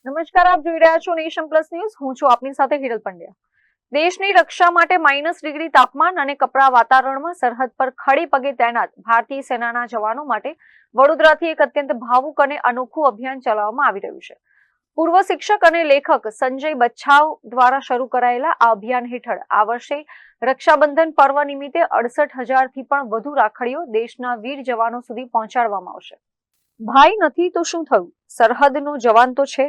નમસ્કાર, આપ જોઈ રહ્યા છો નેશન પ્લસ ન્યૂઝ. હું છું આપની સાથે હિરલ પંડ્યા. દેશની રક્ષા માટે -ડિગ્રી તાપમાન અને કપરા વાતાવરણમાં સરહદ પર ખડે પગે તૈનાત ભારતીય સેનાના જવાનો માટે વડોદરાથી એક અત્યંત ભાવુક અને અનોખું અભિયાન ચલાવવામાં આવી રહ્યું છે. પૂર્વ શિક્ષક અને લેખક સંજય બચ્છાવ દ્વારા શરૂ કરાયેલા આ અભિયાન હેઠળ આ વર્ષે રક્ષાબંધન પર્વ નિમિત્તે 68,000થી પણ વધુ રાખડીઓ દેશના વીર જવાનો સુધી પહોંચાડવામાં આવશે. ભાઈ નથી તો શું થયું, સરહદનો જવાન તો છે.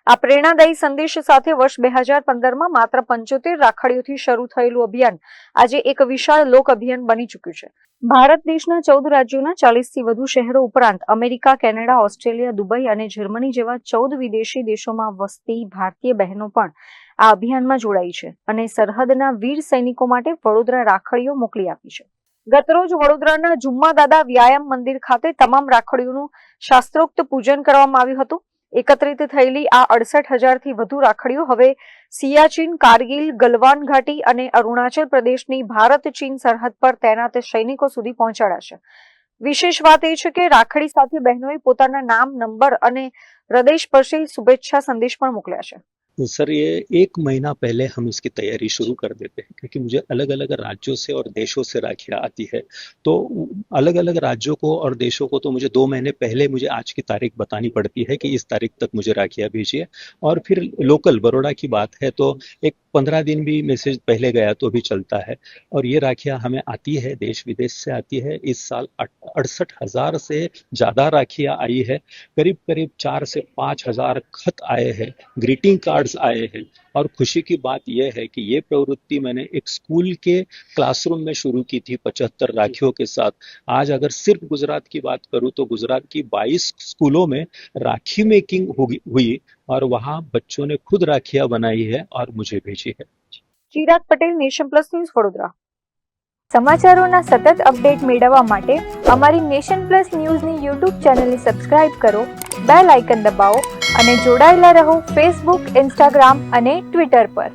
આ પ્રેરણાદાયી સંદેશ સાથે વર્ષ 2015માં માત્ર 75 રાખડીઓથી શરૂ થયેલું અભિયાન આજે એક વિશાળ લોક અભિયાન બની ચૂક્યું છે. ભારત દેશના 14 રાજ્યોના 40થી વધુ શહેરો ઉપરાંત અમેરિકા, કેનેડા, ઓસ્ટ્રેલિયા, દુબઈ અને જર્મની જેવા 14 વિદેશી દેશોમાં વસતી ભારતીય બહેનો પણ આ અભિયાનમાં જોડાઈ છે અને સરહદના વીર સૈનિકો માટે વડોદરા રાખડીઓ મોકલી આપી છે. ગતરોજ વડોદરાના જુમ્મા દાદા વ્યાયામ મંદિર ખાતે તમામ રાખડીઓનું શાસ્ત્રોક્ત પૂજન કરવામાં આવ્યું હતું. એકત્રિત થયેલી આ 68,000થી વધુ રાખડીઓ હવે સિયાચીન, કારગિલ, ગલવાન ઘાટી અને અરુણાચલ પ્રદેશની ભારત ચીન સરહદ પર તૈનાત સૈનિકો સુધી પહોંચાડાશે. વિશેષ વાત એ છે કે રાખડી સાથે બહેનોએ પોતાના નામ, નંબર અને હૃદયસ્પર્શી શુભેચ્છા સંદેશ પણ મોકલ્યા છે. सर, ये 1 महीना पहले हम इसकी तैयारी शुरू कर देते हैं क्योंकि मुझे अलग अलग राज्यों से और देशों से राखियाँ आती है. तो अलग अलग राज्यों को और देशों को तो मुझे 2 महीने पहले मुझे आज की तारीख बतानी पड़ती है कि इस तारीख तक मुझे राखियाँ भेजिए. और फिर लोकल बड़ौदा की बात है तो एक 15 दिन भी मैसेज पहले गया तो भी चलता है. और ये राखियाँ हमें आती है, देश विदेश से आती है. इस साल 68,000 से ज़्यादा राखियाँ आई है. करीब करीब 4 से 5,000 खत आए हैं, ग्रीटिंग कार्ड्स आए हैं. और खुशी की बात यह है कि ये प्रवृत्ति मैंने एक स्कूल के क्लासरूम में शुरू की थी 75 राखियों के साथ. आज अगर सिर्फ गुजरात की बात करूं तो गुजरात की 22 स्कूलों में राखी मेकिंग हुई और वहां बच्चों ने खुद राखियां बनाई है और मुझे भेजी है. Chirag Patel, Nation Plus News, Vadodara. સમાચારોના સતત અપડેટ મેળવવા માટે અમારી નેશન પ્લસ ન્યૂઝની યુટ્યુબ ચેનલને સબસ્ક્રાઇબ કરો, બેલ આઇકન દબાવો અને જોડાયેલા રહો ફેસબુક, ઇન્સ્ટાગ્રામ અને ટ્વિટર પર.